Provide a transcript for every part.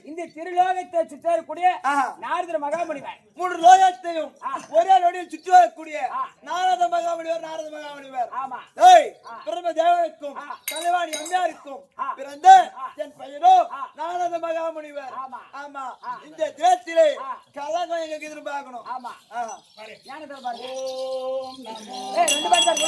இந்த திருலோகத்தை சுற்றக்கூடிய நாரதர் மகாமுனிவர் 3 லோகத்தையும் ஒரே நொடியில் சுற்றி வரக்கூடிய நாரத மகாமுனிவர் ஆமா பிரம்ம தேவனுக்கும் தலைவாணி அம்மையாருக்கும் பிறந்த என் பெயரோ நாரத மகாமுனிவர். ஆமா இந்த தேசத்திலே கலகம் எங்களுக்கு எதிர்பார்க்கணும். ஆமா ஞானத்தை பாருங்க. ஓம் நமோ ரெண்டு பேர் தான்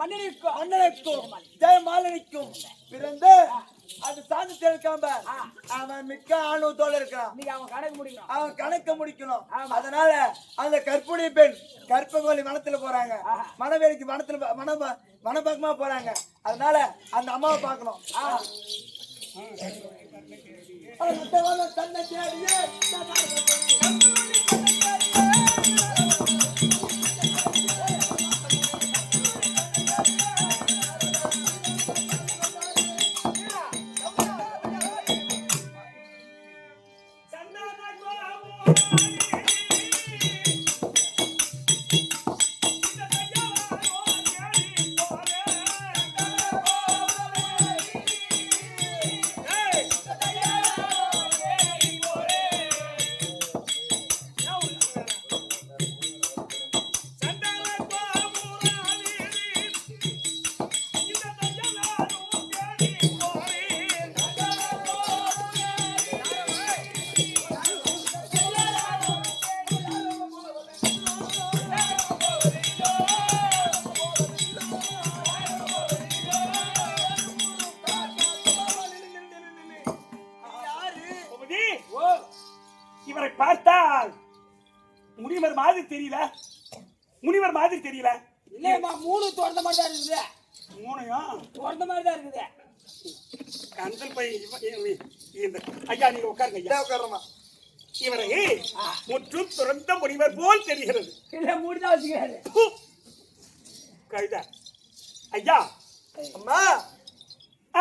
மன்னனுக்கும் ஜெயமாலனுக்கும் பிறந்த அது சாந்தி தெரிவிக்காம அவன் மிக்க ஆணவத்தோட இருக்கான். அவன் கணக்க முடிக்கணும். அதனால அந்த கற்புடைய பெண் கற்பகோலி வனத்துல போறாங்க, மனவேலிக்கு வனத்துல மனபக்கமா போறாங்க. அதனால அந்த அம்மாவை பார்க்கணும். தன்னை இவரை பார்த்தால் முனிவர் மாதிரி தெரியல. இல்லையம்மா, 3 தோர்ந்த மாதிரி தான் இருக்குது. 3யும் தோர்ந்த மாதிரி தான் இருக்குது. கந்தல் பை இந்த ஐயா நீங்க உட்காருங்க. ஐயா உட்காருமா. இவரை முற்றும் துறந்த முனிவர் போல் தெரிகிறது. இல்ல 3 தான் வச்சுக்கிறாரு. கைதா ஐயா. அம்மா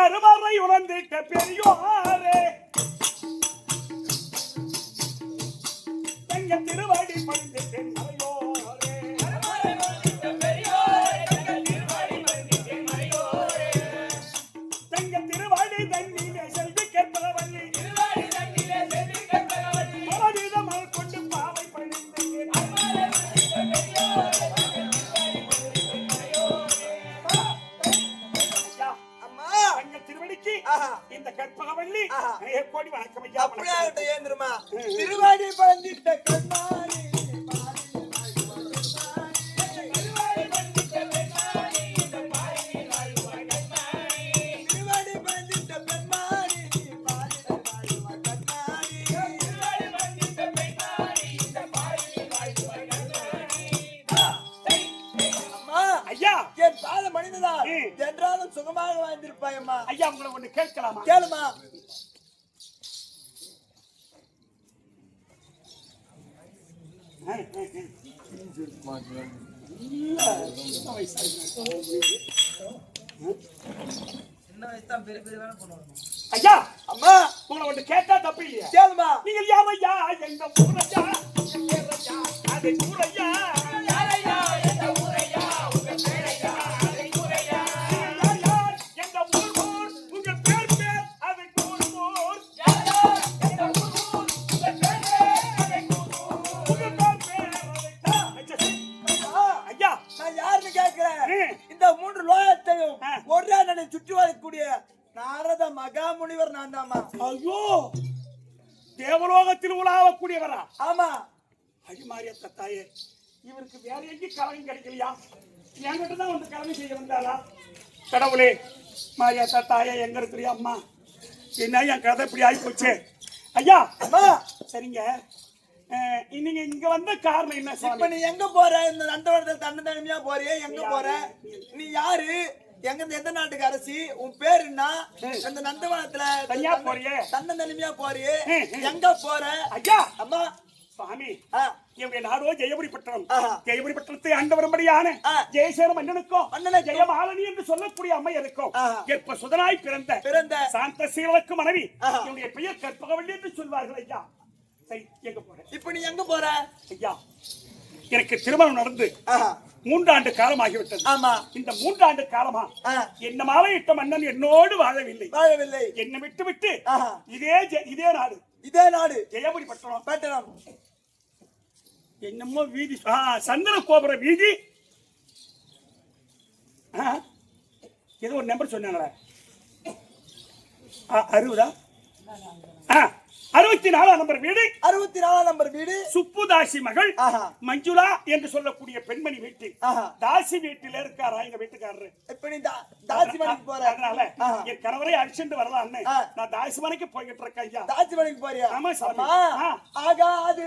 அருமாரை உணர்ந்திட்ட பெரியோரே தங்க திருவாடி பணிந்திட்டேன் மறையோரே. தங்க திருவாடி தண்ணிலே செல்வி கேட்பவல்லி பலவிதமாக கொண்டு பாவை பணிந்தேன். இந்த கற்பகவல்லி கோடி வணக்கம் ஐயா. அப்படியே ஏந்திரமா. திருவாடி பழந்திட்ட கண்ணாடி என்றாலும் சுகமாக வாழ்ந்திருப்பாயம்மா. ஐயா உங்களை ஒண்ணு கேட்கலாமா? கேளுமா. ஐயா அம்மா உங்களை ஒன்று கேட்டா தப்பு இல்லையா? கேளுமா. நீங்கள் யாரையா எங்க ஊரையா அதை ஊரையா யாரையா எங்க ஊரையா உங்க பேரையா அதை ஊரையா யார் எங்க ஊர் உங்க பேர் அதை ஊர் யார் எங்க ஊர் உங்க பேர் அதை உங்க பேர் ஐயா நான் யாருன்னு கேட்கிறேன். இந்த 3 லோகத்தையும் ஒரே நடி சுற்றி வரக்கூடிய நாரத மகாமுனிவர் நான் தாமா. ஐயோ தேவலோகத்தில் உலாவக்கூடியவரா? ஆமா. அடிமாரியத்த தாயே, இவருக்கு வேற எங்கேயும் கலகம் கிடைக்கலையா? என்கிட்ட தான் வந்து கலகம் செய்ய வந்தாளா? கடவுளே, மாரியாத்தா தாயே எங்க இருக்கிறியா? அம்மா என்ன என் கதை இப்படி ஆகி போச்சு. ஐயா அம்மா சரிங்க, நீங்க இங்க வந்த காரணம் என்ன? இப்ப நீ எங்க போற? இந்த நந்தவனத்தில் தன்னந்தனிமையா போறிய? எங்க போற? நீ யாரு? எங்க எந்த நாட்டுக்கு அரசி? உன் பேர் என்ன? இந்த நந்தவனத்துல தனியா போறியே, தன்னந்தனிமையா போறியே, எங்க போற? ஐயா அம்மா சுவாமி, ஆ என்னுடைய நாடோ ஜெயபுரி பட்டணம். ஜெயபுரி பட்டணத்தை ஆண்டு வரும்படியான ஜெயசேர மன்னனுக்கும் ஜெயமாலனி என்று சொல்லக்கூடிய அம்மையருக்கும் ஏற்ப சுதனாய் பிறந்த சாந்த சீலனுக்கு மனைவி. என்னுடைய பெயர் கற்பகவல்லி என்று சொல்வார்கள். ஐயா சரி, எங்க போறேன்? இப்ப நீ எங்க போற? ஐயா எனக்கு திருமணம் நடந்து 3 ஆண்டு காலம் ஆகிவிட்டது. ஆமா. இந்த 3 ஆண்டு காலமா என்ன மாலையிட்ட மன்னன் என்னோடு வாழவில்லை. என்னை விட்டு விட்டு இதே நாடு ஜெயபுரி பட்டணம் என்னமோ வீதி, சந்தன கோபுர வீதி, ஏதோ ஒரு நம்பர் சொன்னாங்களே, 64 நம்பர் வீடு. 64 நம்பர் வீடு. சுப்புதாசி மகள் மஞ்சுளா என்று சொல்லக்கூடிய பெண்மணி வீட்டு தாசி வீட்டில இருக்காரா எங்க வீட்டுக்காரரு. இப்ப நீ தாசி மணிக்கு போற? அதனால என் கணவரை அடிச்சுட்டு வரலான்னு நான் தாசி மணிக்கு போய்கிட்டு இருக்கேன். ஐயா தாசி மணிக்கு போறியா? ஆமா சாமி. ஆகாது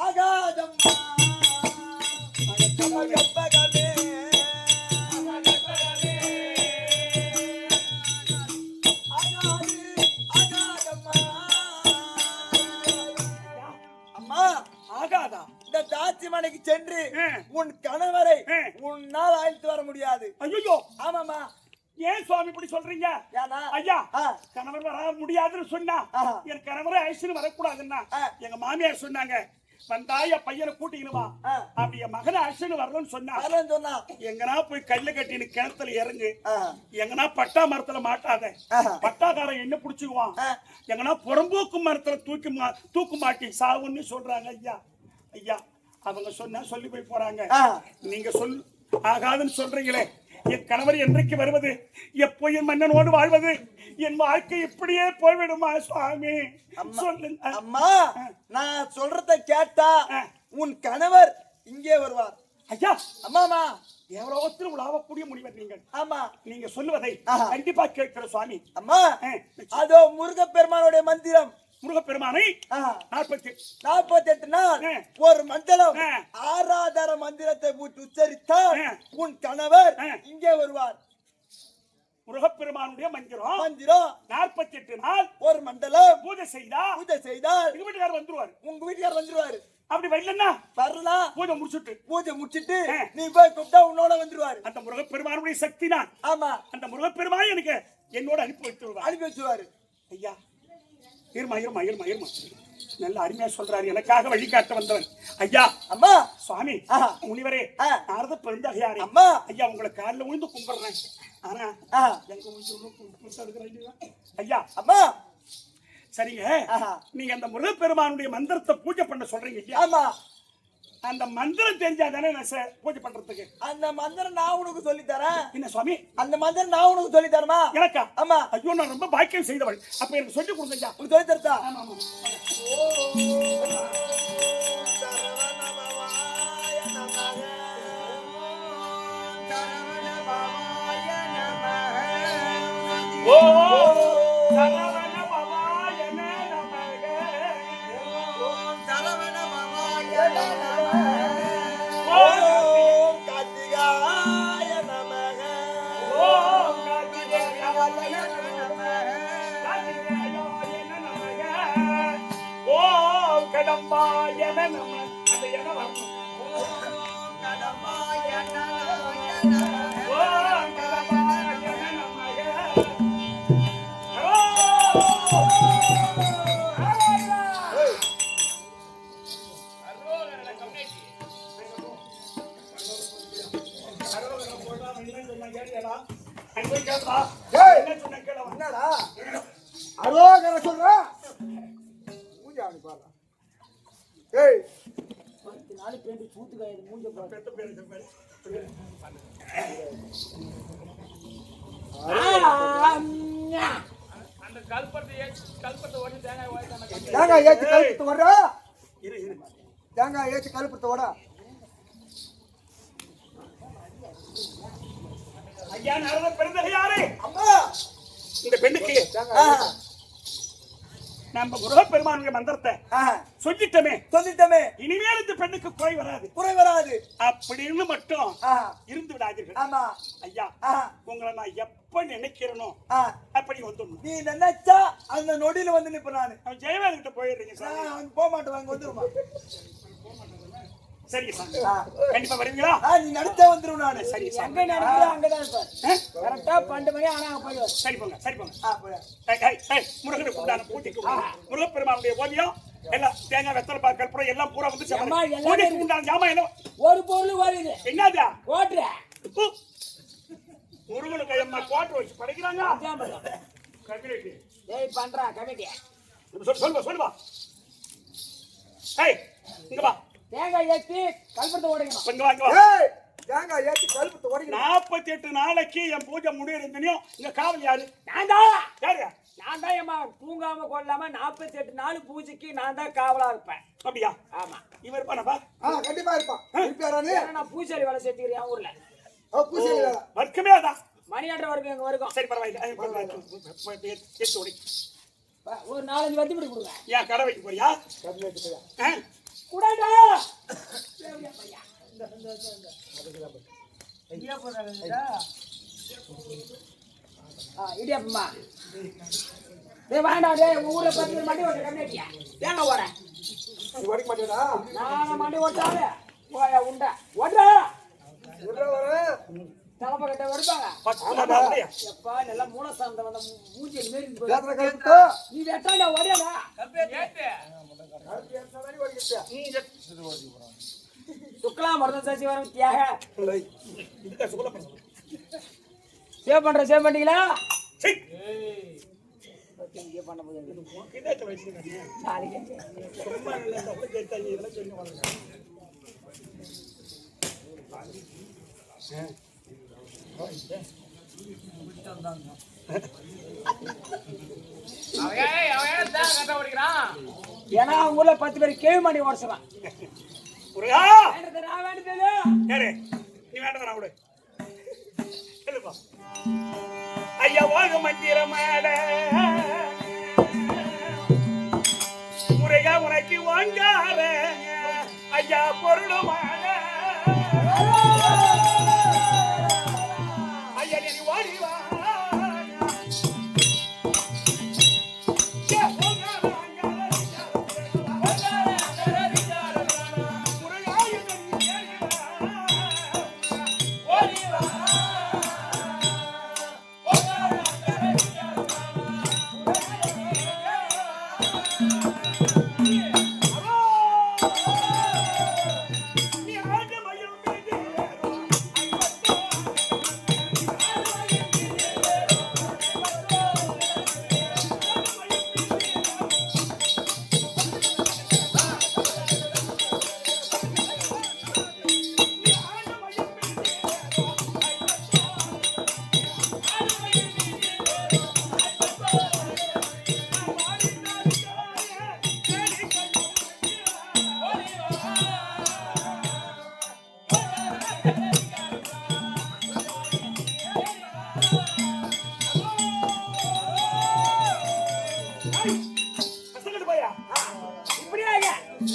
ஆகாதம்மா ஆகாதா? இந்த தாசி மனைக்கு சென்று உன் கணவரை உன்னால் அழைத்து வர முடியாது. ஐயோ ஆமாமா. ஏன் சுவாமி இப்படி சொல்றீங்க? ஐயா கணவர் வர முடியாதுன்னு சொன்னா என் கணவரை அழைச்சுன்னு வரக்கூடாதுன்னா எங்க மாமியார் சொன்னாங்க, வந்தாய பையனை கூட்டிக்கணுமா, அப்படி என் மகனை அழைச்சுன்னு வரணும்னு சொன்னா எங்கன்னா போய் கல்லு கட்டின்னு கிணத்துல இறங்கு, எங்கன்னா பட்டா மரத்துல மாட்டாத, பட்டாக்காரன் என்ன புடிச்சுக்குவான், எங்கன்னா புறம்போக்கு மரத்துல தூக்கு மாட்டி சாவுன்னு சொல்றாங்க. ஐயா ஐயா அவங்க சொன்னா சொல்லி போய் போறாங்க. நீங்க ஆகாதுன்னு சொல்றீங்களே, என் கணவர் என்றைக்கு வருவது, எப்போ என் மன்னனோடு வாழ்வது, என் வாழ்க்கை இப்படியே போய்விடுமா சுவாமி? சொல்லுங்க. அம்மா நான் சொல்றத கேட்டா உன் கணவர் இங்கே வருவார். ஐயா அம்மாமா எவ்வளவு உலாவக்கூடிய முனிவர் நீங்கள். ஆமா, நீங்க சொல்லுவதை கண்டிப்பா கேட்கிற சுவாமி. அம்மா அதோ முருகப்பெருமானுடைய மந்திரம். முருகப்பெருமானை 48 நாள் ஒரு மண்டலம் ஆராதர மந்திரத்தை உச்சரித்தால் உன் கணவர் இங்கே வருவார். முருகப்பெருமானுடைய மந்திரம் 48 நாள் ஒரு மண்டலம் பூஜை செய்தால் உங்க வீட்டுக்காரர் வந்துருவாரு. உங்க வீட்டுக்காரர் வந்துருவாரு. அப்படி வரலன்னா வரலாம். பூஜை முடிச்சுட்டு நீ போய் கூப்பிட்டா உன்னோட வந்துருவாரு. அந்த முருகப்பெருமானுடைய சக்தி தான். ஆமா, அந்த முருகப்பெருமான் எனக்கு என்னோட அனுப்பி வச்சுருவாரு. ஐயா இருமா நல்ல அருமையா சொல்றாரு, எனக்காக வழிகாட்ட வந்தவன். ஐயா அம்மா சுவாமி முனிவரே, நாரத பெருந்தகையாரே, அம்மா ஐயா உங்களை காலில் விழுந்து கும்பிடுறேன். ஆனா எங்க ஐயா அம்மா சரிங்க, நீங்க அந்த முருகப்பெருமானுடைய மந்திரத்தை பூஜை பண்ண சொல்றீங்க இல்லையா? ஆமா. அந்த மந்திரம் தெரிஞ்சா தானே நான் பூஜை பண்றதுக்கு. அந்த மந்திரம் நான் உனக்கு சொல்லி தரேன். என்ன சுவாமி? அந்த மந்திரம் நான் உனக்கு சொல்லி தரமா? எனக்கா? ஆமா. ஐயோ நான் ரொம்ப பாக்கியம் செய்தவள். அப்ப எனக்கு சொல்லி கொடுங்க ஐயா. உனக்கு சொல்லி தரதா? ஆமா ஆமா. ஓ சரவண பவாய நமக, ஓம் சரவண பவாய நமக, ஓம் கார்த்திகாய நமக, ஓம் கார்த்திகாய நமக, ஓம் கடம்பாய நமக. அந்த இடம் போய் கேளுடா. ஏய். என்ன சொன்ன கேளு. என்னடா அரோகர சொல்ற மூஞ்சி ஆடி பாரு. ஏய் 10 நாள் பேண்டி பூத்து காயுது மூஞ்ச பாரு. பெத்த பேரு சொல்லு. அந்த கல்பத்தை ஓடி தேங்காய் ஓடி தேங்காய் ஏத்தி கழுப்புத்து வர. இரு இரு. தேங்காய் ஏத்தி கழுப்புத்து வர. ஐயா நடந்த பிறந்தது யாரு? அம்மா இந்த பெண்ணுக்கு தேங்காய் நம்ம முருகப்பெருமானுடைய மந்திரத்தை சொல்லிட்டமே சொல்லிட்டமே. இனிமேல் இந்த பெண்ணுக்கு குறை வராது, குறை வராது அப்படின்னு மட்டும் இருந்து விடாதீர்கள். ஆமா ஐயா உங்களை நான் எப்ப நினைக்கிறேனோ அப்படி வந்துடணும். நீ நினைச்சா அந்த நொடியில வந்து நிப்ப. நானு அவன் ஜெயவேல் கிட்ட போயிடுறீங்க சார். அவன் போக மாட்டேன், அங்க வந்துருமா. சரி சார், கண்டிப்பா வருவீங்களா? நீ நினைச்சா வந்துரும். நானு சரி சார், எங்க நடக்குதோ அங்கதான் இருப்பார். கரெக்டா 12 மணி ஆனா அங்க போயிடுவார். சரி போங்க, சரி போங்க. முருகனுக்கு உண்டான பூஜைக்கு முருகப்பெருமானுடைய ஓவியம் எல்லாம் தேங்காய் வெத்தலை பாக்கு கற்பூரம் எல்லாம் பூரா வந்து பூஜைக்கு உண்டான ஜாமான் என்ன ஒரு பொருள் வருது. என்னதா கோட்ரு முருகனுக்கு அம்மா கோட்டை வச்சு படைக்கிறாங்க. கபிலேட்டு ஏய் பண்றா கமிட்டியா சொல்லுவா. ஏய் இங்க வா. தேங்காய் ஏத்தி கல்பத்தை ஓடிக்கணும். இங்க வா, இங்க வா. ஏய் தேங்காய் ஏத்தி கழுப்புத்து ஓடிக்கணும். 48 நாளைக்கு என் பூஜை முடியறதுனையும் இங்க காவல் யாரு? நான் தான். யாரு? நான் தான் ஏமா தூங்காம கொள்ளாம 48 நாள் பூஜைக்கு நான் தான் காவலா இருப்பேன். அப்படியா? ஆமா. இவர் இருப்பானப்பா? கண்டிப்பா இருப்பான். இருப்பாரானே? நான் பூசாரி வேலை செஞ்சுக்கிறேன் என் ஊர்ல. பூசாரி வேலை. வர்க்கமே அதான். மணியாட்ட வரைக்கும் எங்க வரைக்கும். சரி பரவாயில்ல. ஏத்து ஓடி. ஒரு 4-5 வத்தி பிடி கொடுங்க. ஏன் கடை வைக்க போறியா? குடடா. இடியாப்பமா. டேய் வாடா டேய் ஊர்ல 10 மணி ஓட்ட கம்மிட்டியா. ஏங்க ஓட. நீ ஓடிக்க மாட்டேடா. நான் மணி ஓட்டாலே. போயா உண்டா. ஓடா. உடற வர. தலப்ப கட்ட வருவாங்க. ஆமாடா. எப்பா நல்ல மூல சாந்த வந்த மூஞ்சி மேரி போய். தேத்ர கழுப்புத்து. நீ வெட்டாடா ஓடியாடா. ஏத்து. சுக்லா மருத சசி வரும் தியாக. இதுக்கு சுக்லா பண்ணு. சேவ் பண்ணிட்டீங்களா? சீ. இங்க பண்ண முடியாது. கிட்ட வச்சிருக்கீங்க. நாளைக்கு சும்மா இல்ல அப்படி கேட்டாங்க இதெல்லாம் சொல்லி வாங்க. அவன் தான் கட்ட ஓடிக்கிறான். ஏன்னா அவங்க ஊர்ல 10 பேர் கேவி மாடி ஓடுறான். முருகா நான் வேண்டியது யாரு? நீ வேண்டவனா விடு. சொல்லுப்பா. ஐயா வாங்க மந்திரமாட முருகா உனக்கு வாங்கார ஐயா பொருளுமாட ஐயா நீ வாடி வா.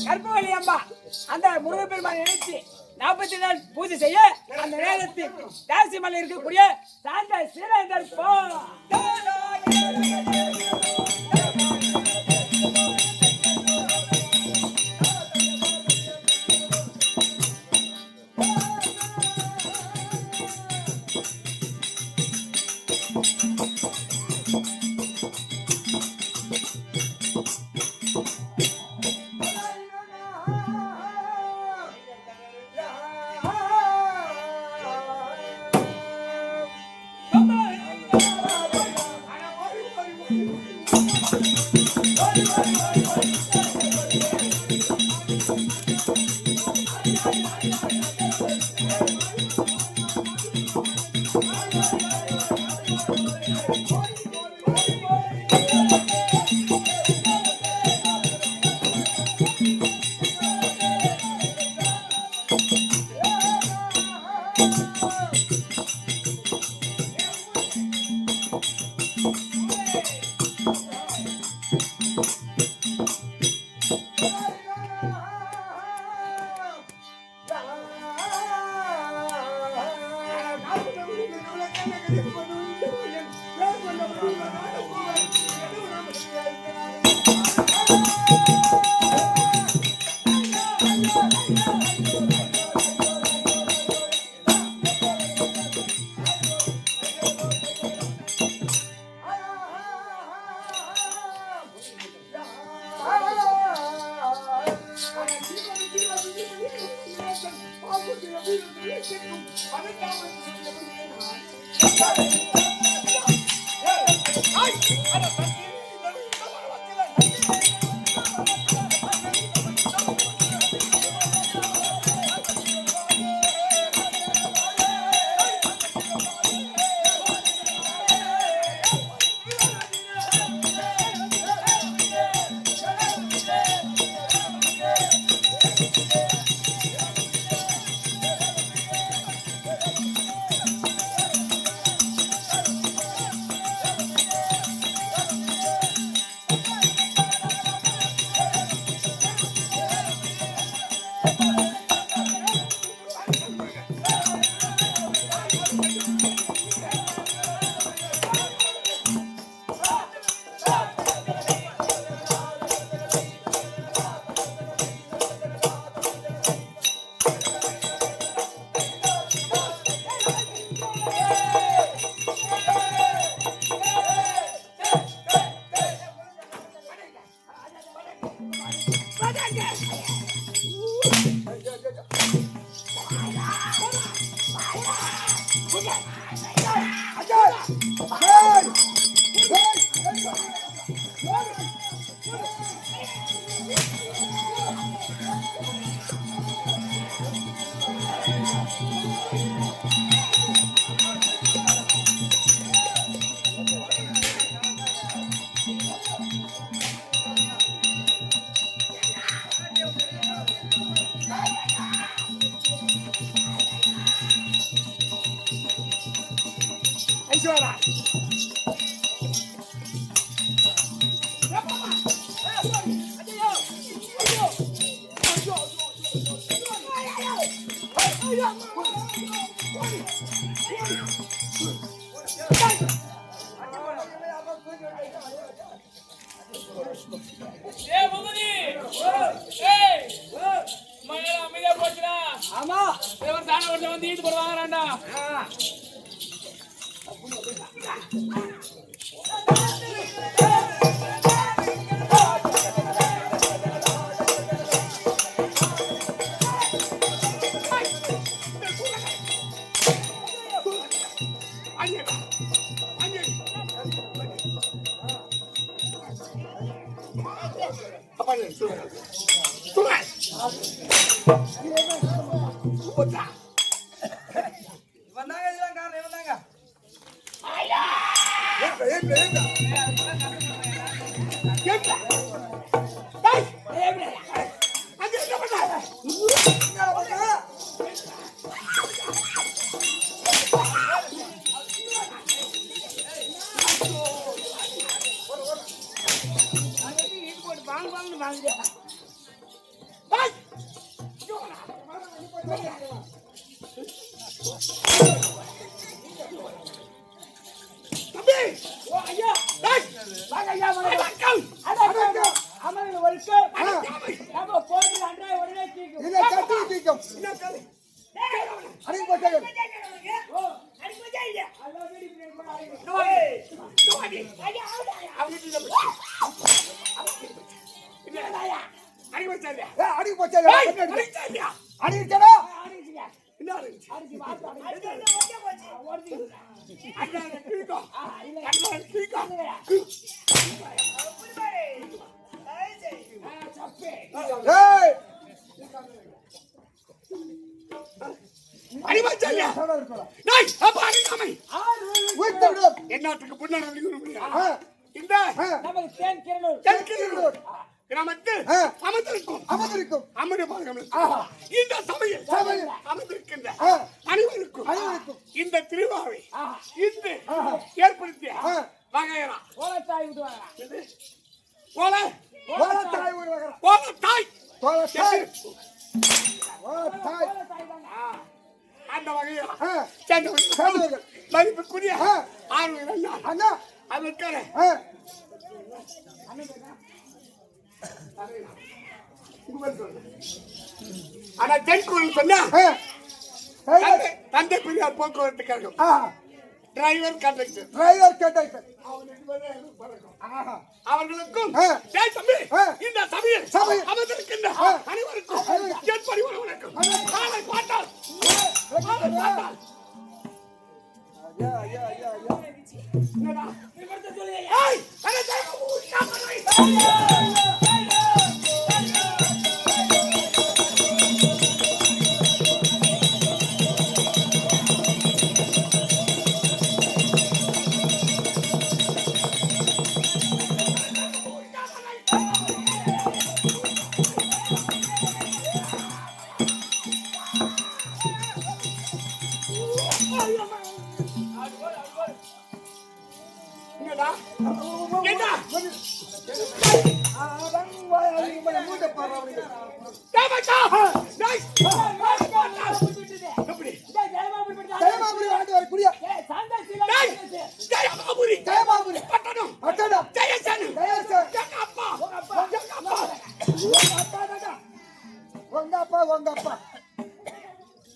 கற்பவழி அம்மா அந்த முருகப்பெருமானை நினைச்சு 40 நாள் பூஜை செய்ய அந்த நேரத்தில் தாசி மலை இருக்கக்கூடிய சாந்த சீரந்தர் போ Come on! ஆமா இவர் தான ஒருத்தன் வந்து ஈடு போடுவாங்கறான்டா. வந்தாங்க இதெல்லாம் காரணம் இவன் என்னாட்டுக்கு புண்ணாடி இந்த நமக்கு தேன் கிரணூர் கிராமத்தில் அமர்ந்திருக்கும் இந்த சபையில் அமர்ந்திருக்கின்ற அனைவருக்கும் இந்த திருவாவை இன்று ஏற்படுத்திய வகையரா கோலத்தாய் விடுவாங்க கோலத்தாய் தாய் அந்த வகையரா சேர்ந்தவர்கள் மதிப்புக்குரிய ஆர்வம் அண்ணா அதற்கான ஆனா தென்கூர் சொன்னா தந்தை பெரியார் போக்குவரத்து கழகம் டிரைவர் கண்டக்டர் அவர்களுக்கும் இந்த சபையில் அமர்ந்திருக்கின்ற அனைவருக்கும் என் பரிவார வணக்கம். காலை பாட்டால் என்னடா ஏய் அட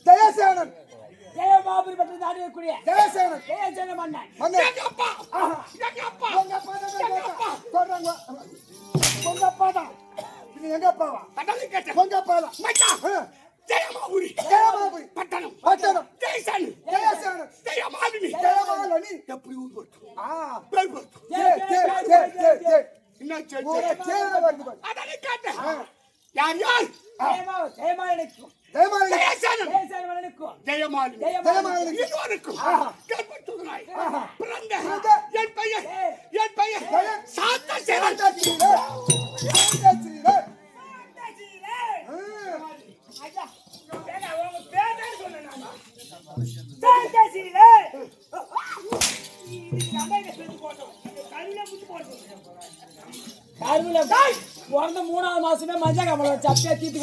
ஜெயசேனன் ஜெயமாபுரி பற்றி நாடக்கூடிய ஜெயசேனன் ஜெயசேன மன்னன் எங்க அப்பா சொல்றாங்க உங்க அப்பா தான் இது எங்க அப்பாவா உங்க அப்பா தான் ஜெயமாபுரி பட்டணம் ஜெயசேனன் ஜெயமாலினி எப்படி ஊர் போட்டு பேர் போட்டு என்ன அதனை கேட்டேன் யார் ஜெயமாலினிக்கும் ஜெயமாலினி இருவருக்கும் கேட்பட்டுகிறாய் பிறந்த என் பெயர் சாந்தசேனன் பிறந்த 3வது மாசமே மஞ்சள் கமலம் வச்சு அப்படியே தீட்டு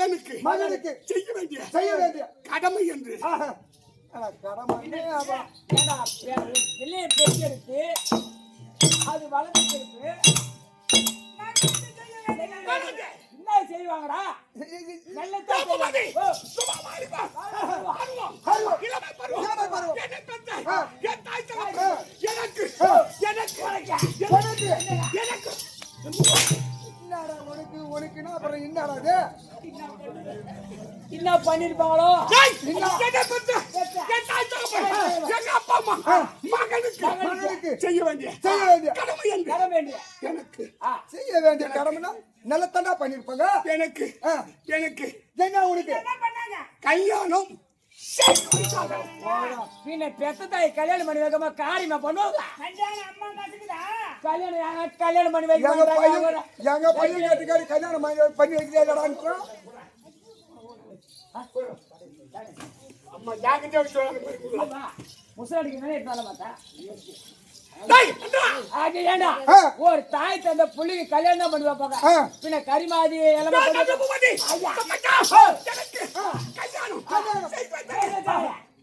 மகனுக்கு செய்ய வேண்டிய கடமை என்று பெருக்கெடுத்து அது வளர்ந்து என்ன செய்வாங்கடா உனக்குன்னா அப்புறம் என்னடா என்ன பண்ணிருப்பாங்களோ மகனுக்கு செய்ய வேண்டிய கடமைனா நல்லத்தண்டா பண்ணிருப்பாங்க எனக்கு என்ன உனக்கு கல்யாணம் பின்ன பெத்த தாய் கல்யாணம் பண்ணி வைக்காம காரியமா பண்ணுவாங்க கல்யாணம் பண்ணி வைக்க எங்க பையன் கேட்டுக்காரி கல்யாணம் பண்ணி வைக்கிறேன் அம்மா ஜாக்கிரதையா சொல்லுங்க முசலடிக்கு ஒரு தாய் தந்த புள்ளிக்கு கல்யாணம் பண்ணி வைப்பாங்க பின்ன கரிமாதி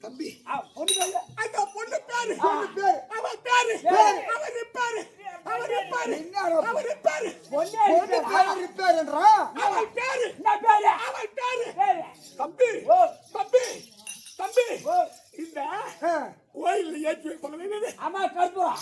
தம்பி அந்த பொண்ணு பேரு அவன் பேரு தம்பி இந்த கோயில்ல ஏற்றி வைப்பாங்க ஆமா கற்பூரா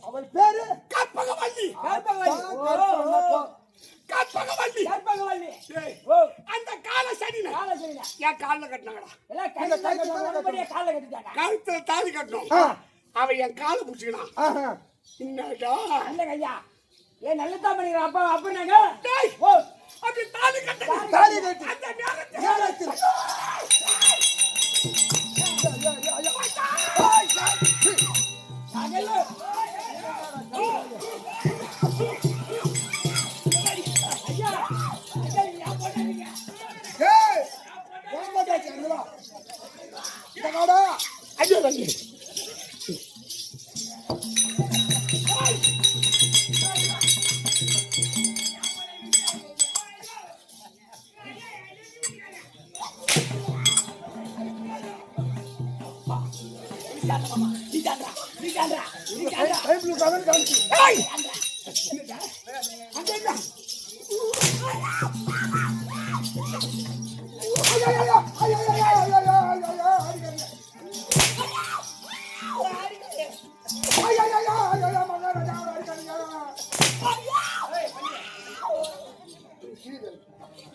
அவள் பேரு கற்பகவல்லி கற்பகவல்லி. கற்பகவல்லி. ஏய், ஓ அந்த கால சனின கால சரியில்லை. என் காலில் கட்டினாங்கடா. எல்லாம் கழுத்துல கால கட்டிட்டாங்க. கழுத்துல தாலி கட்டணும். அவன் என் காலை பிடிச்சிக்கினான். என்னடா இல்லைங்க ஐயா, ஏன் நல்லதா பண்ணிக்கிற அப்பா அப்படின்னாங்க. டேய், ஓ அப்படி தாலி கட்ட தாலி கட்டு. அந்த நேரத்தில் ஏய் கோமடாச்சி அங்க வா. இந்த காடா ஐயோ தண்ணி. டைம்ல கவன் காமிச்சு. ஏய்,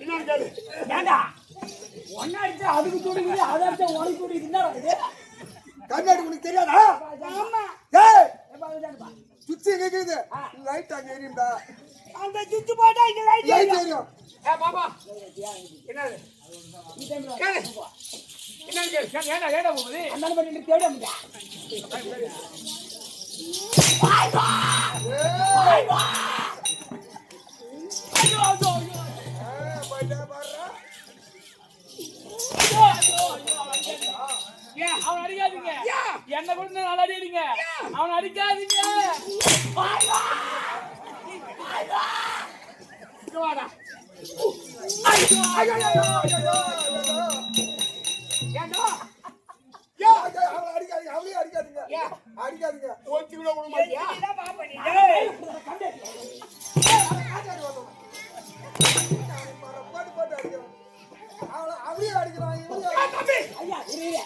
என்னன்னு கேளு. ஏண்டா ஒன்னா அடிச்சா அதுக்கு தூடுக்குது, அதை அடிச்சா உனக்கு தூடிக்கு இருந்தா வருது. கண்ணாடி உனக்கு தெரியாதா? ஆமா. ஏய் ஏப்பா, அதுதான்ப்பா. சுத்தி கேக்குது. லைட் அங்க எரியும்டா. அந்த சுவிட்ச் போட்டா இங்க லைட் லைட் எரியும். ஏ பாப்பா, என்னது இந்த டைம்ல கேளு. என்னன்னு கேளு. ஏண்டா ஏண்டா போகுது அண்ணன் பண்ணி தேட முடியா. ஏன் அவன் அடிக்காதீங்க. என்ன கொடுத்து நல்லா அடிக்கிறீங்க. அவன் அடிக்காதீங்க. இங்க வாடா. ஏண்டா அடிக்காதீங்க. ஒத்தி கூட விட மாட்டியா? அப்படியே அடிக்கிறான். ஏ தம்பி, ஐயா இரு.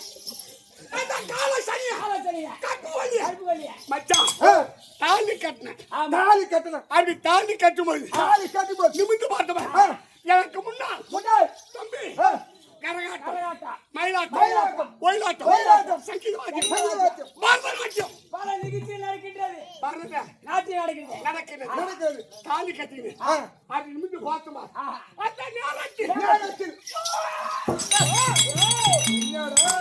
அந்த கால சனியா கால சரியா. கற்பகவல்லி. கற்பகவல்லியா. மச்சான், தாலி கட்டினேன். தாலி கட்டணும். அப்படி தாலி கட்டும்போது தாலி கட்டி போச்சு. நிமிந்து பார்த்தவன் எனக்கு முன்னால் முன்னாள் தம்பி ஆ, கரகாட்டம், கரகாட்டா. மயிலாட்டம், மயிலாட்டம், ஒயிலாட்டம், ஒயிலாட்டம், சங்கீதவாத்தியம், சங்கீதவாத்தியம், பரதநாட்டியம், பல நிகழ்ச்சிகள் நடக்கின்றது. பரத நாட்டியம் நடக்கிறது. நடக்கிறது. நடக்கிறது. தாலி கட்டினு ஆ, அப்படி நிமிந்து பார்த்தோமா ஆஹா. அந்த நேரத்தில் நேரத்தில் என்னடா?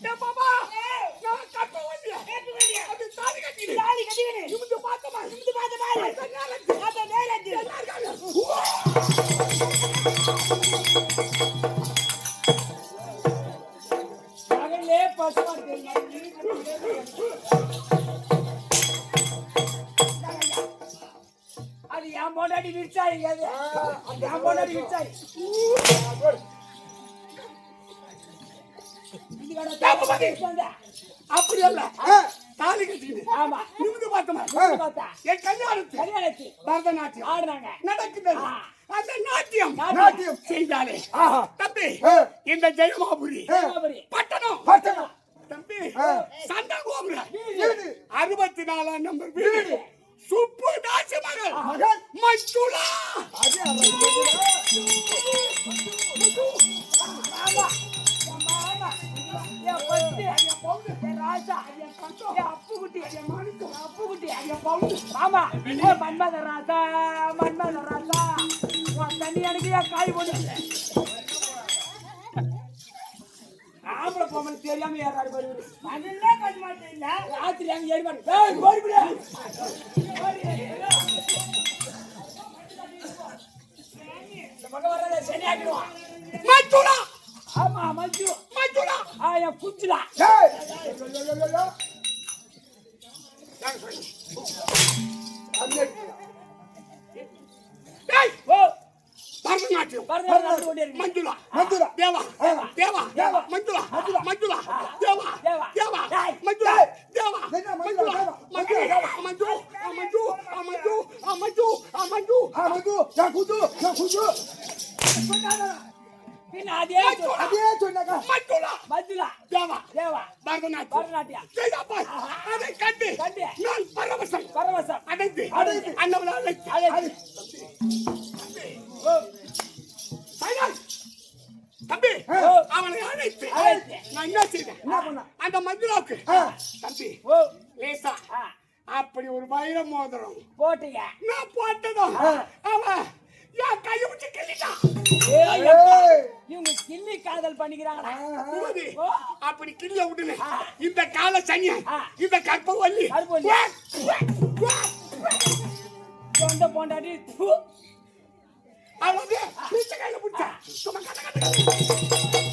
ஏ பாப்பா, நான் கற்பகவல்லியா? அப்படி தாலி கட்டினு நிமிந்து பார்த்தோமா அந்த நேரத்தில் பகல்லே பசுமா இருக்கு. அது என் பொண்டாட்டி விரிச்சாய். அது என் பொண்டாட்டி விரிச்சாய். அப்படி அல்ல, தாலி கட்டினு ஆமா. நிமிந்து பார்த்தோமா பார்த்தா என் கல்யாணத்தில் கல்யாணத்து பரதநாட்டியம் ஆடுறாங்க. நடக்கிறது. அந்த நாட்டியம் நாட்டியம் செய்தாலே ஆஹா. தம்பி, ஆ, இந்த ஜெயமாபுரி தேவாபுரி. பட்டணம் பட்டணம். தம்பி, ஆ, சண்டை கோபுரம் வீடு. 64 நம்பர் வீடு. சுப்பு தாசி மகள் மகன். மஞ்சுளா. அது அவன் ஆமா. ஆமா. என் பட்டு, என் பவுன், என் ராஜா, என் பட்டு, என் அப்புக்குட்டி, என் மனுக்கு, என் அப்புக்குட்டி, என் பவுன். ஆமா. ஏ மன்மத ராஜா, மன்மத ராஜா. உன் தண்ணி எனக்கு ஏன் காய் போட்டு ஆம்பளை பொம்மன் தெரியாம ஏறாரு வருவாரு. அதெல்லாம் கட்ட மாட்டேன். ராத்திரி அங்க ஏறி பாரு. ஏய் ஓடிவிடு. இந்த பக்கம் வர்றத சரி ஆக்கிடுவான். மஞ்சுளா, ஆமா மஞ்சு. மஞ்சுளா. என் குச்சிலா. ஏய், ஐயோ, ஐயோ, ஐயோ. அது எடுத்துக்கலாம். ஏய், ஓ பரதநாட்டியம் பரதா நடந்து கொண்டே இருக்கு. மஞ்சுளா. மஞ்சுளா. தேவா தேவா. தேவா தேவா. மஞ்சுளா மஞ்சுளா. மஞ்சுளா தேவா தேவா. தேவா ஏய். மஞ்சுளா தேவா என்ன மஞ்சுளா, மஞ்சுளா தேவா. மஞ்சுளா தேவா. மஞ்சு மஞ்சு மஞ்சு மஞ்சு மஞ்சு ஆ, மது, யா குது, யா குது. பின்ன அதே அதே சொன்னாக்கா மஞ்சுளா மஞ்சுளா. தேவா தேவா பரதநாட்டியம் பரதநாட்டியம் செய்தாப்பா அதை கண்டு கண்டு நான் பரவசம் பரவசம் அடைந்து அண்ணவனை அழைத்து தம்பி அவனை அழைத்து நான் என்ன செய்தேன் அந்த மந்திராவுக்கு தம்பி லேசா அப்படி ஒரு வைர மோதிரம் போட்டீங்க நான் போட்டதும் அவன் என் கையை விட்டு கிள்ளிட்டான். இவங்க கிள்ளி காதல் பண்ணிக்கிறாங்களா அப்படி கிள்ளிய விட்டுல இந்த கால சனிய இந்த கற்பவல்லி சொந்த போண்டாடி அவ்வளவு பிடிச்ச கையில பிடிச்சா சும்மா கட்ட கட்ட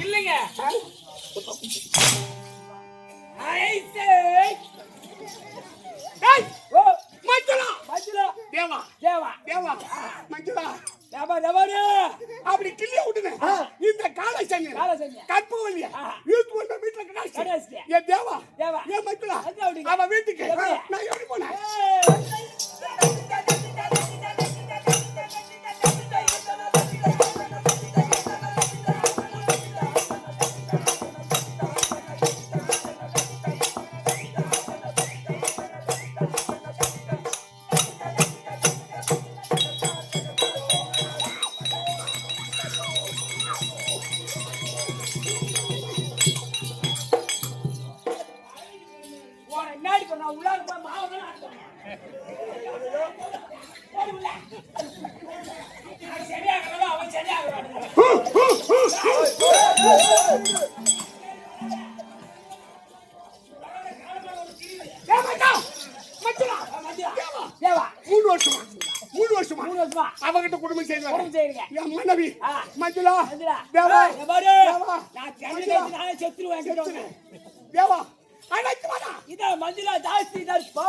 இல்லைங்க தேவா தேவா தேவா மஞ்சுளா தேவா தேவாரு அப்படி கிள்ளிய விட்டுன இந்த காலை சனி கற்பவல்லியா வீட்டு வந்த வீட்டுல கிடையாது ஏ தேவா தேவா ஏ மஞ்சுளா அவ வீட்டுக்கு நான் எப்படி போனேன் அவகிட்ட குடும்பம் செய்வாங்க என் மனைவி மஞ்சுளா தேவா தேவா அழைத்து வாடா இதான் மஞ்சுளா ஜாஸ்தி தர்ப்பா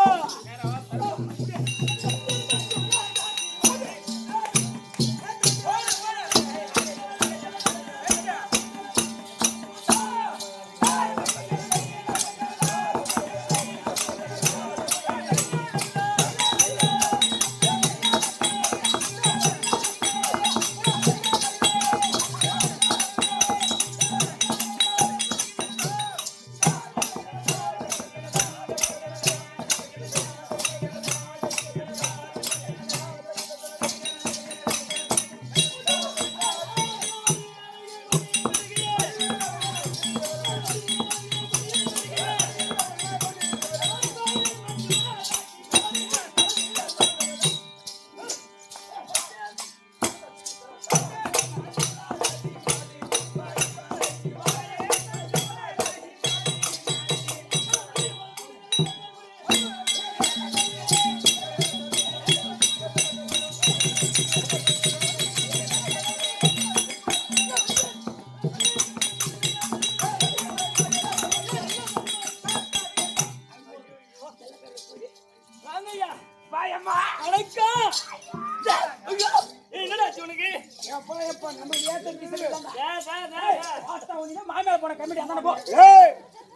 மாமியார் போன கமிட்டி அந்தான போ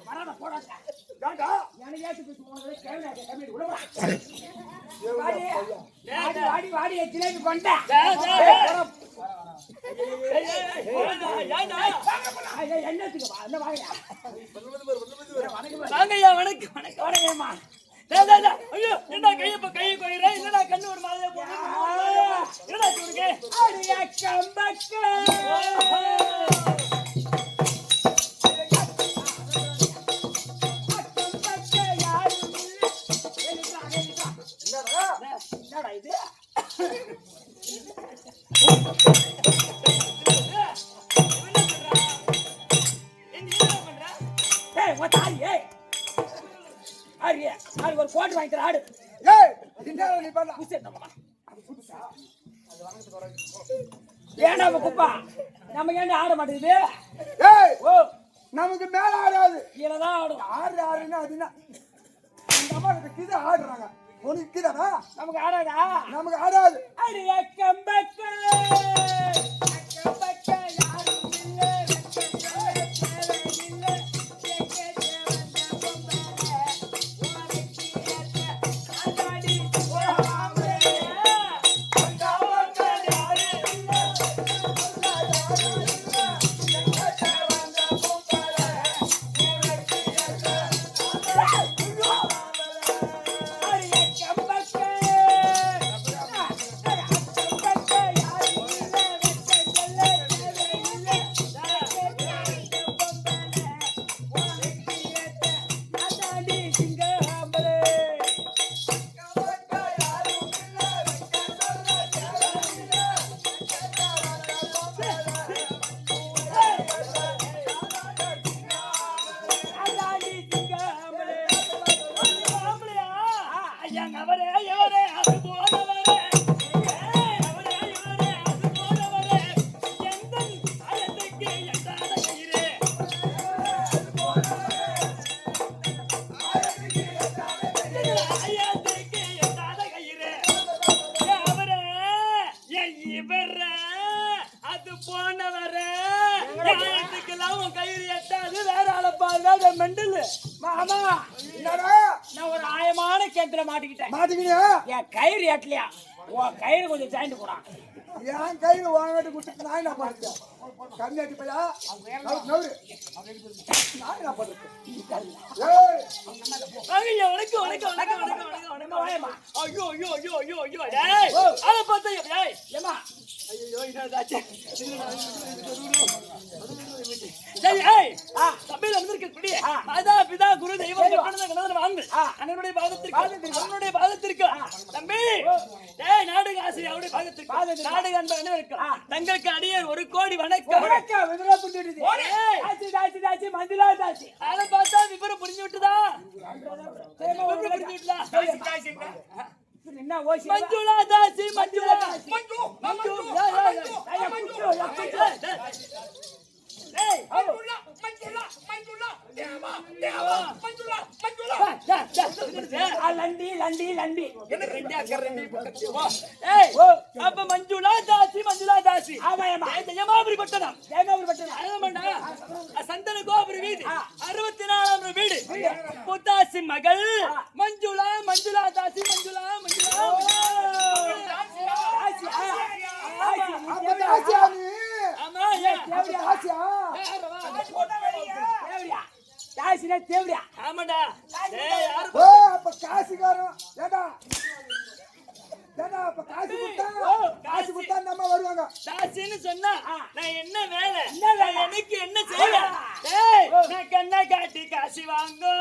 வராத போடாத எனக்கு ஏத்து பேசி போனதே கேவல கமிட்டி விடுவா வாடி வாடி வாடி ஜிலேபி கொண்ட என்னத்துக்கு என்ன வாங்கயா வாங்கய்யா வணக்கம் வணக்கம் வணக்கம்மா ஐயோ என்ன கையை கொய்றேன் என்னடா கண்ணு ஒரு மாதிரியா போகுது என்னடா சொல்லுங்க அடியா கம்பக்க என்னடா இது ஒரு கோட் வாங்கிக்கிற ஆடு ஏன்னா குப்பா நமக்கு ஏன்டா ஆட மாட்டேங்குது நமக்கு மேல ஆடாது கீழதான் ஆடும் ஆடு ஆடுன்னா அதுன்னா இந்த அம்மா கிட்ட ஆடுறாங்க உனக்கு கீழடா நமக்கு ஆடாதா நமக்கு ஆடாது அடியா கம்பக்க கம்பக்க யாரும் இல்ல இல்ல இவரே அது போனவரே அவரே இவரே அது போனவரே எந்தன் ஆயத்துக்கு எட்டாத கயிறே ஆயத்துக்கு எட்டாத கயிறே அவரே இவரே அது போனவரே ஆயத்துக்கெல்லாம் உன் கயிறு எட்டாது வேற ஆளை பாருங்க மெண்டல் மாமா என்னடா நான் ஒரு ஆயமான கேத்துல மாட்டிக்கிட்டேன் மாட்டிக்கினியா என் கயிறு எட்டலையா உன் கயிறு கொஞ்சம் சாய்ந்து போடான் என் கையில வாங்கிட்டு கொடுத்து நான் என்ன பண்ணுறேன் கண்ணி அடி பையா நவுரு நான் என்ன பண்ணுறேன் ஐயோ வணக்கம் வணக்கம் வணக்கம் வணக்கம் வணக்கம் வணக்கம் ஐயோ ஐயோ ஐயோ ஐயோ ஐயோ டேய் அத பார்த்தா டேய் ஏமா ஐயோ இதாச்சு டேய் ஏய் சபையில வந்திருக்க குடி மாதா பிதா குரு தெய்வம் கட்டணத வாங்கு அண்ணனுடைய பாதத்திற்கு தம்பி டேய் நாடக ஆசிரியர் அவருடைய பாதத்திற்கு நாடக அன்பர் அனைவருக்கு தங்களுக்கு அடியேன் 1 கோடி வணக்கம் வணக்கம் விவரம் புரிஞ்சுடுது தாசி தாசி தாசி மஞ்சுளா தாசி அத பார்த்தா விவரம் புரிஞ்சு விட்டுதா புரிஞ்சு விட்டுதா தாசி என்ன ஓசி மஞ்சுளா தாசி மஞ்சுளா மஞ்சு மஞ்சு ஏய் மஞ்சுளா மஞ்சுளா மஞ்சுளா தேவா தேவா மஞ்சுளா மஞ்சுளா லண்டி லண்டி லண்டி என்ன ரெண்டே அக்கற ரெண்டே பக்கத்து வா ஏய் அப்ப மஞ்சுளா தாசி ஆமாயமா ஜெயமாபுரி பட்டணம் பட்டணம் சந்தன கோபுரி வீதி 64ஆம் வீடு புத்தாசி மகள் மஞ்சுளா மஞ்சுளா தாசி மஞ்சுளா மஞ்சுளா ஆமா தாசினா தேவடியா ஆமாடா ஏய் யாரு அப்ப காசுக்காரன் ஏடா அப்ப காசு கொடுத்தா நம்ம வருவாங்க தாசின்னு சொன்னா நான் என்ன வேலை நான் எனக்கு என்ன செய்வேன் டேய் நான் கண்ணை காட்டி காசு வாங்கோ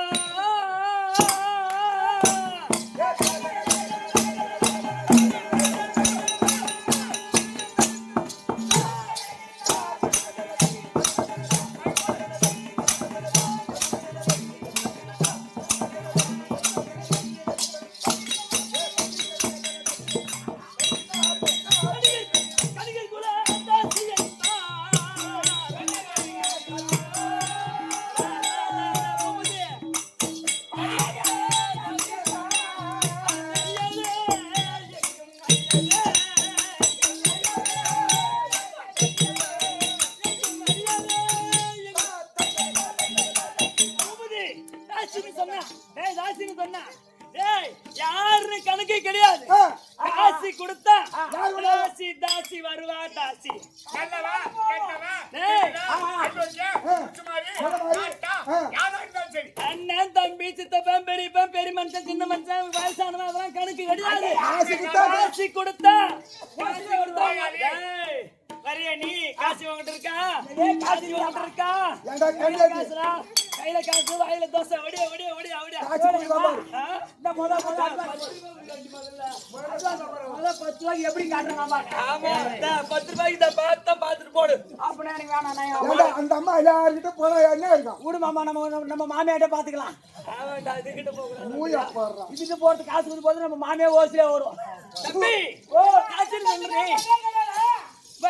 யாரு கணக்கே கிடையாது காசி கொடுத்தா தாசி வருவா தாசி அண்ணன் தம்பி சித்தப்பன் பெரியப்பன் பெரிய மனுஷன் சின்ன மனுஷன் வயசானவன் அதெல்லாம் கணக்கு கிடையாது காசி கொடுத்தா வரைய நீ காசு வாங்கிட்டு இருக்கா கையில காசு வாயில தோசை ஒடியா ஒடியா ஒடியா ஒடியா இந்த முத 10 ரூபாய்க்கு எப்படி காட்டுறாங்க ஆமா 10 ரூபாய்க்கு தான் பார்த்துட்டு போடு அப்படின்னா எனக்கு வேணாம் அந்த அம்மா எல்லார்கிட்ட போனா என்ன இருக்கும் விடு மாமா நம்ம மாமியாட்ட பாத்துக்கலாம் இதுகிட்ட போகிறோம் இதுக்கு போறது காசு கொடுத்து போது நம்ம மாமியா ஓசிலே வரும் தம்பி காசு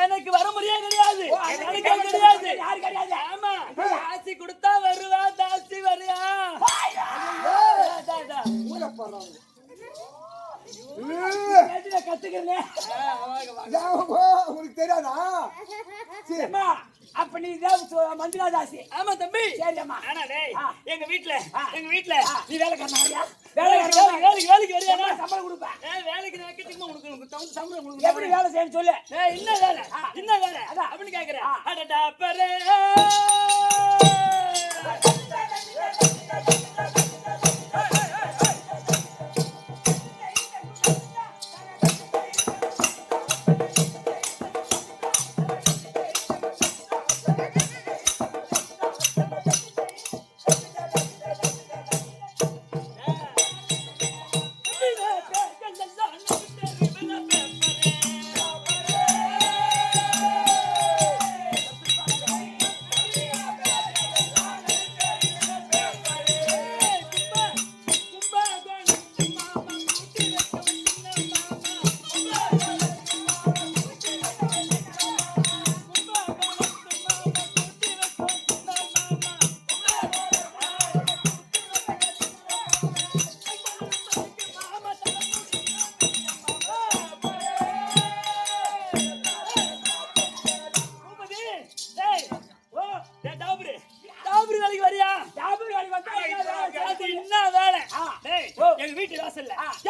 எனக்கு வர முடியாது கிடையாது யாரு கிடையாது ஆமா காசு கொடுத்தா வருவா தாசி வருவா கத்துக்கிறேன் உனக்கு தெரியாதா அப்ப நீ மஞ்சுளா தாசி ஆமா தம்பி சரிம்மா ஆனா டேய் எங்க வீட்ல நீ வேலைக்காரனா வேலைக்கு வரியா சம்பளம் கொடுப்பேன் வேலைக்கு வைக்கிறதுக்கு உனக்கு சம்பளம் கொடுக்க எப்படி வேலை செய்யணும் சொல்லு என்ன வேலை அப்படின்னு கேக்குறேன் அடடா பரே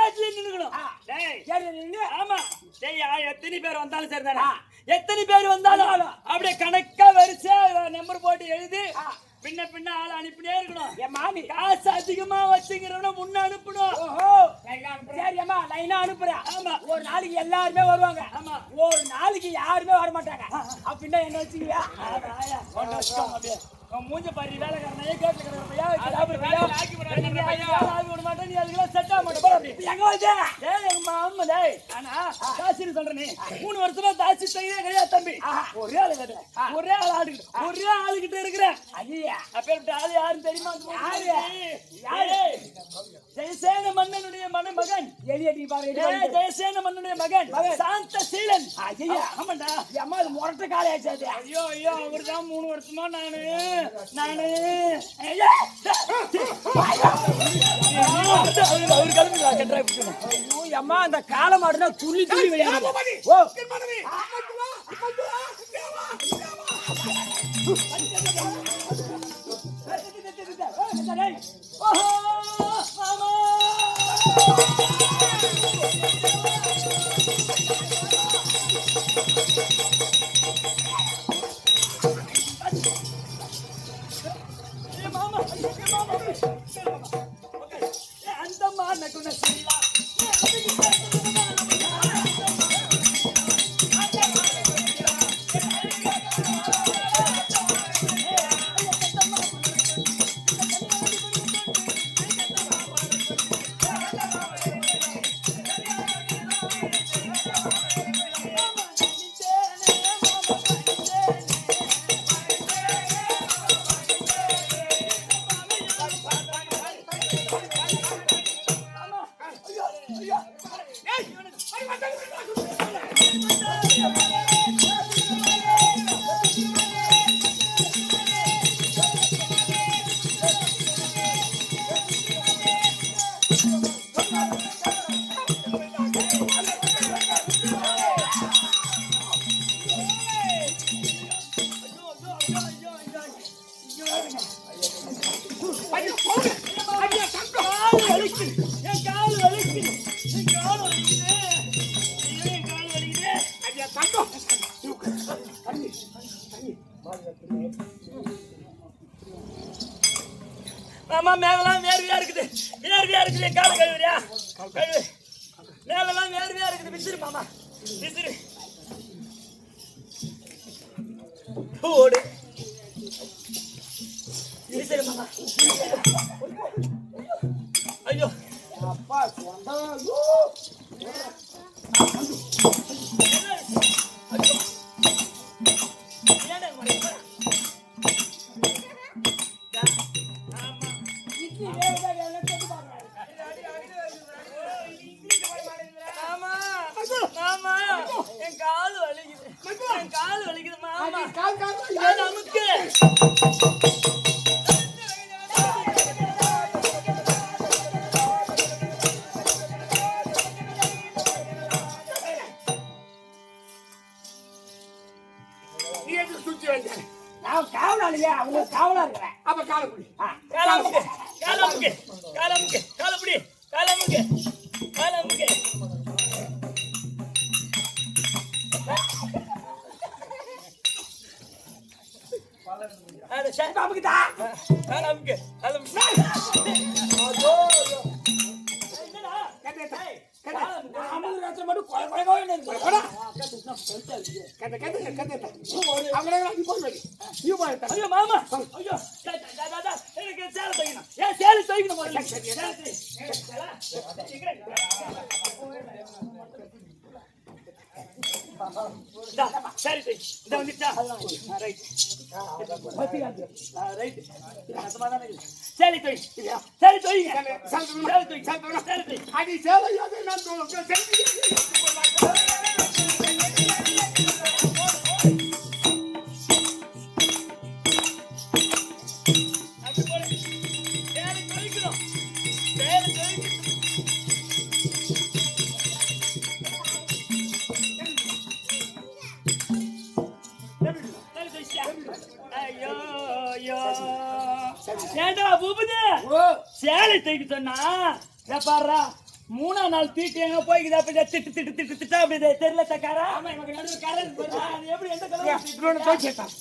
இடத்துல நின்னுக்கணும். டேய் ஏறி நின்னு ஆமா டேய் எத்தனை பேர் வந்தாலும் சரிதானே, எத்தனை பேர் வந்தாலும் அப்படியே கணக்கா வரிசை நம்பர் போட்டு எழுதி பின்ன பின்ன ஆள் அனுப்பினே இருக்கணும். என் மாமி காசு அதிகமா வச்சுக்கிறவன முன்ன அனுப்பணும். ஓஹோ சரி அம்மா லைனா அனுப்புறேன். ஆமா ஒரு நாளைக்கு எல்லாருமே வருவாங்க. ஆமா ஒரு நாளைக்கு யாருமே வர மாட்டாங்க. அப்படின்னா என்ன வச்சுக்கியா மூஞ்ச பாரு வேலைக்காரனே கேட்டு விட மாட்டேன். நீ அதுக்கெல்லாம் செட் ஆக மாட்டேன் அப்படி எங்க வந்து டேய் எங்க மாமா டேய் ஆனா தாசின்னு சொல்றேன். நீ 3 வருஷமா தாசி செய்யவே கிடையாது தம்பி. ஒரே ஆளு கிடையாது, ஒரே ஆள் ஆடுகிட்டு ஒரே ஆளுகிட்ட இருக்கிறேன். ஐயா அப்பேற்பட்ட ஆளு யாருன்னு தெரியுமா? யாரு? ஜெயசேன மன்னனுடைய மகன். எலியடி பாரு ஜெயசேன மன்னனுடைய மகன் சாந்த சீலன். ஐயா ஆமாண்டா. அம்மா இது முரட்ட காலை ஆச்சாது. ஐயோ ஐயோ அவர்தான் 3 வருஷமா நானு அவர் கிளம்பி கட்டுறா பிடிக்கணும். ஐயோ அம்மா அந்த காலை மாடுனா துள்ளி துள்ளி விளையாடு. ஓ அந்த மாநகுண சீலா ஆமா மேலெல்லாம் வேர்வையா இருக்குது, வேர்வையா இருக்குது. என் கால கழுவுறியா? கழுவு. மேலெல்லாம் வேர்வையா இருக்குது. விசிறு மாமா விசிறு. ஓடு விசிறு மாமா. ஐயோ அப்பா சொந்தா காவலாளியா அவங்க காவலா இருக்கிறேன். அப்ப காலப்புடி காலமுக்கு காலமுக்கு காலமுக்கு காலப்புடி காலமுக்கு காலமுக்கு அட சே பாப்புக்குதா காலமுக்கு காலமுக்கு அமுது ராத்திரி மட்டும் கொலை கொலை கொலை போடா கட்ட கட்ட கட்ட அவங்களே நீ போய் வை நீ போய் ஐயோ மாமா ஐயோ டா எனக்கு சேலை தூக்கணும். ஏன் சேலை தூக்கணும் முதல்ல? சரி சரி இத வந்துச்சா? ரைட் ரைட் சேலை தூக்கி சேலை தூக்கி சேலை தூக்கி சேலை தூக்கி அடி சேலையாவே நான் செல்வி ஏண்டா பூபதி சேலை தூக்கி சொன்னா பாடுறா மூணாம் நாள் தீட்டு எங்க போய்க்குது அப்ப திட்டு திட்டு திட்டு திட்டா அப்படி தெரியல தக்காரா ஆமா இவங்க நடுவுல கரை இருக்கு பாரு. அது எப்படி எந்த கலர் இன்னொன்னு தோய் சேர்த்தான்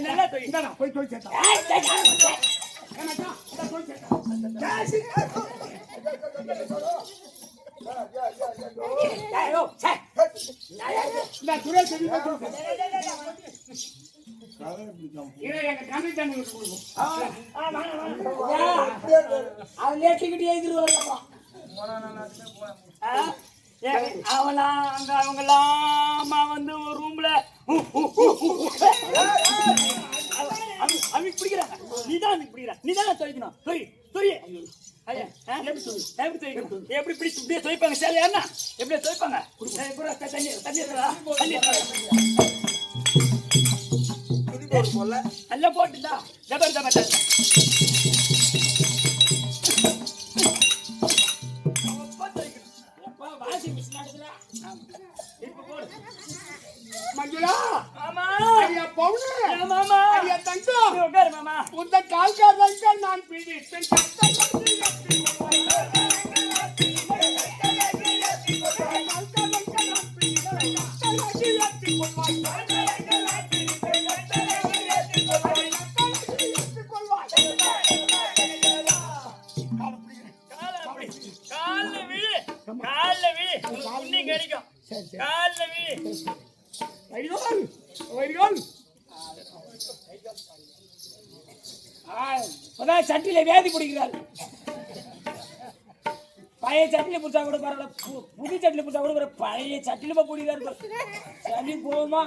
நல்லா தோய் இந்தாடா போய் தோய் சேர்த்தான் இந்த துறை செடி எங்க தம்பி தம்பி கொடுக்கும் அதுல டிக்கெட் எழுதிட்டு வரலாம் அவெல்லாம் அங்க அவங்கெல்லாம் வந்து ஒரு ரூம்ல அவனுக்கு பிடிக்கிறாங்க நீதான் பிடிக்கிற நீதான் துவைக்கணும் தொய் தொய் எப்படி பிடிச்சு இப்படியே துவைப்பாங்க சரி என்ன எப்படியே துவைப்பாங்க தண்ணி தண்ணி தண்ணி நல்லா போட்டுதா ஜபர் ஜபர் மஞ்சுளா மாமா ஐயா பவுனு மாமா ஐயா தங்கம் உட்காரு மாமா உந்த கால்காரங்க நான் பிடித்தேன் கால்ல விழு உன்னை கிடைக்கும் கால்ல விழு வைரோல் வைரோல் இப்பதான் சட்டியில வேதி பிடிக்கிறாள். பழைய சட்டில புடிச்சா கூட பரவாயில்ல, புது சட்டில புடிச்சா கூட பரவாயில்ல, பழைய சட்டில போய் பிடிக்கிறாரு. சளி போகுமா?